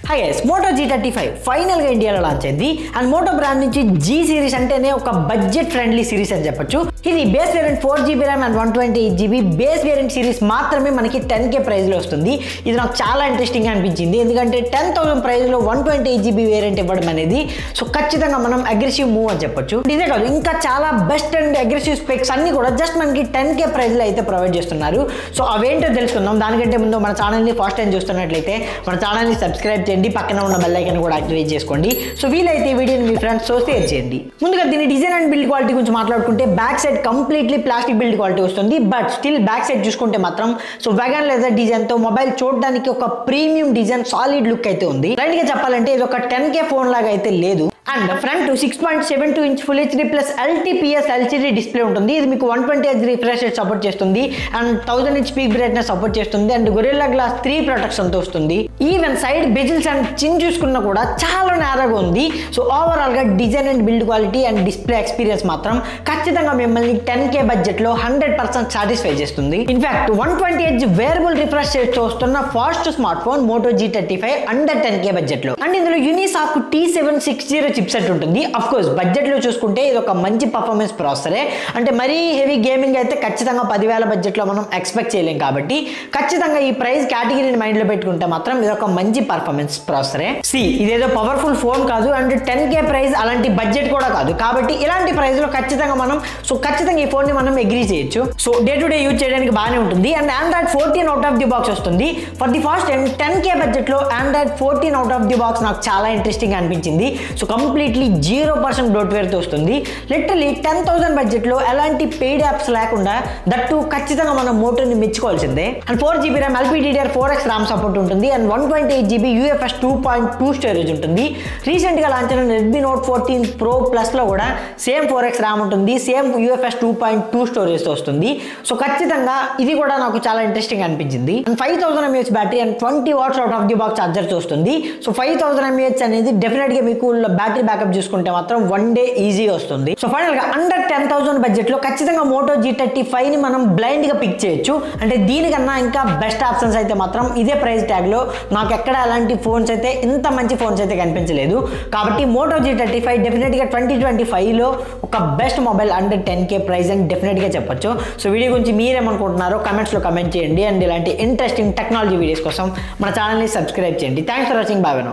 Hi guys, Moto G35 final గా ఇండియాలో launch అయింది. అండ్ మోటో బ్రాండ్ నుంచి G సిరీస్ అంటేనే ఒక బడ్జెట్ ఫ్రెండ్లీ సిరీస్ అని చెప్పొచ్చు. ఇది base variant 4GB RAM and 128GB base variant series మాత్రమే మనకి 10K ప్రైస్ లో వస్తుంది. ఇది నాకు చాలా ఇంట్రెస్టింగ్ గా అనిపించింది, ఎందుకంటే 10,000 ప్రైస్ లో 128GB వేరియంట్ ఇవ్వడం అనేది సో ఖచ్చితంగా మనం అగ్రెసివ్ మూవ్ అని చెప్పొచ్చు. ఇదే కాదు, ఇంకా చాలా బెస్ట్ అండ్ అగ్రెసివ్ స్పెక్స్ అన్ని కూడా జస్ట్ మనకి 10K ప్రైస్ లో అయితే ప్రొవైడ్ చేస్తున్నారు. సో అవేంటో తెలుసుకుందాం. దానికంటే ముందు మన ఛానల్ ని ఫస్ట్ టైం చూస్తున్నట్లయితే మన ఛానల్ ని సబ్స్క్రైబ్ చేయండి, పక్కన ఉన్న బెల్ ఐకాన్ కూడా యాక్టివేట్ చేసుకోండి. సో వీలైతే ఈ వీడియోని మీ ఫ్రెండ్స్ తో షేర్ చేయండి. ముందుగా దీని డిజైన్ అండ్ బిల్డ్ క్వాలిటీ గురించి మాట్లాడుకుంటే back side completely plastic build quality వస్తుంది. బట్ స్టిల్ బ్యాక్ సైడ్ చూసుకుంటే మాత్రం సో వెగన్ లెదర్ డిజైన్ తో మొబైల్ చూడడానికి ఒక ప్రీమియం డిజైన్ సాలిడ్ లుక్ అయితే ఉంది. రైట్ గా చెప్పాలంటే ఇది ఒక 10K ఫోన్ లాగా అయితే లేదు. And front 6.72 inch full HD plus LTPS LCD display ఉంటుంది. ఇది మీకు 120Hz రిఫ్రెష్ రేట్ సపోర్ట్ చేస్తుంది and 1000 inch peak brightness support చేస్తుంది అండ్ గొరిల్లా గ్లాస్ 3 ప్రొటెక్షన్ తో వస్తుంది. ఈవెన్ సైడ్ బెజిల్స్ అండ్ చిన్ చూసుకున్నా కూడా చాలా నేరగా ఉంది. సో ఓవరాల్ గా design and build quality and display experience మాత్రం ఖచ్చితంగా మిమ్మల్ని 10K బడ్జెట్ లో 100% సాటిస్ఫై చేస్తుంది. In fact 120Hz wearable refresh rate తో వస్తున్న fast smartphone Moto G35 under 10K budget లో. అండ్ ఇందులో యూనిసాక్ T760 చిప్సెట్ ఉంటుంది. అఫ్ కోర్స్ బడ్జెట్ లో చూసుకుంటే ఇది ఒక మంచి పర్ఫార్మెన్స్ ప్రాసెసరే. అంటే మరీ హెవీ గేమింగ్ అయితే ఖచ్చితంగా 10,000 బడ్జెట్ లో మనం ఎక్స్పెక్ట్ చేయలేం. కాబట్టి ఖచ్చితంగా ఈ ప్రైస్ కేటగిరీని మైండ్ లో పెట్టుకుంటే మాత్రం ఇది ఒక మంచి పర్ఫార్మెన్స్ ప్రాసెసరే. ఇదేదో పవర్ఫుల్ ఫోన్ కాదు అండ్ 10K ప్రైస్ అలాంటి బడ్జెట్ కూడా కాదు. కాబట్టి ఇలాంటి ప్రైస్ లో ఖచ్చితంగా మనం ఖచ్చితంగా ఈ ఫోన్ ని మనం అగ్రీ చేయొచ్చు. So day to day use చేయడానికి బాగానే ఉంటుంది. And Android 14 out of the box వస్తుంది. For the first time 10K budget లో Android 14 out of the box నాకు చాలా ఇంట్రెస్టింగ్ అనిపించింది. సో కంప్లీట్లీ 0% బ్లోట్వేర్ తో వస్తుంది. లిటరలీ 10,000 బడ్జెట్ లో ఎలాంటి పెయిడ్ యాప్స్ లేకుండా దట్టు ఖచ్చితంగా మనం మోటోని మెచ్చుకోవాల్సిందే. And 4GB RAM LPDDR4X RAM support ఉంటుంది అండ్ 128GB UFS 2.2 స్టోరేజ్ ఉంటుంది. రీసెంట్ గా లాంచ్ అయిన Redmi Note 14 Pro Plus లో కూడా సేమ్ 4X RAM ఉంటుంది, సేమ్ UFS 2.2 స్టోరేజ్ తో వస్తుంది. సో ఖచ్చితంగా ఇది కూడా నాకు చాలా ఇంట్రెస్టింగ్ అనిపించింది. And 5000 mAh battery and 20 watts out of the box charger తో వస్తుంది. సో 5000 mAh అనేది డెఫినెట్ గా మీకు బ్యాటరీ బ్యాకప్ చూసుకుంటే మాత్రం 1 డే ఈజీ వస్తుంది. సో ఫైనల్ గా అండర్ 10,000 బడ్జెట్ లో ఖచ్చితంగా మోటో G35 ని మనం బ్లైండ్ గా పిక్ చేయొచ్చు. అంటే దీనికన్నా ఇంకా బెస్ట్ ఆప్షన్స్ అయితే మాత్రం ఇదే ప్రైస్ ట్యాగ్ లో నాకు ఎక్కడ అలాంటి ఫోన్స్ అయితే ఇంత మంచి ఫోన్స్ అయితే కనిపించలేదు. కాబట్టి మోటో G35 డెఫినెట్ గా 2025 లో ఒక best mobile under 10K price అని డెఫినెట్ గా చెప్పొచ్చు. సో వీడియో గురించి మీరేమనుకుంటున్నారో కమెంట్స్ లో కమెంట్ చేయండి. అండ్ ఇలాంటి ఇంట్రెస్టింగ్ టెక్నాలజీ వీడియోస్ కోసం మన ఛానల్ ని సబ్స్క్రైబ్ చేయండి. Thanks for watching. బాయ్.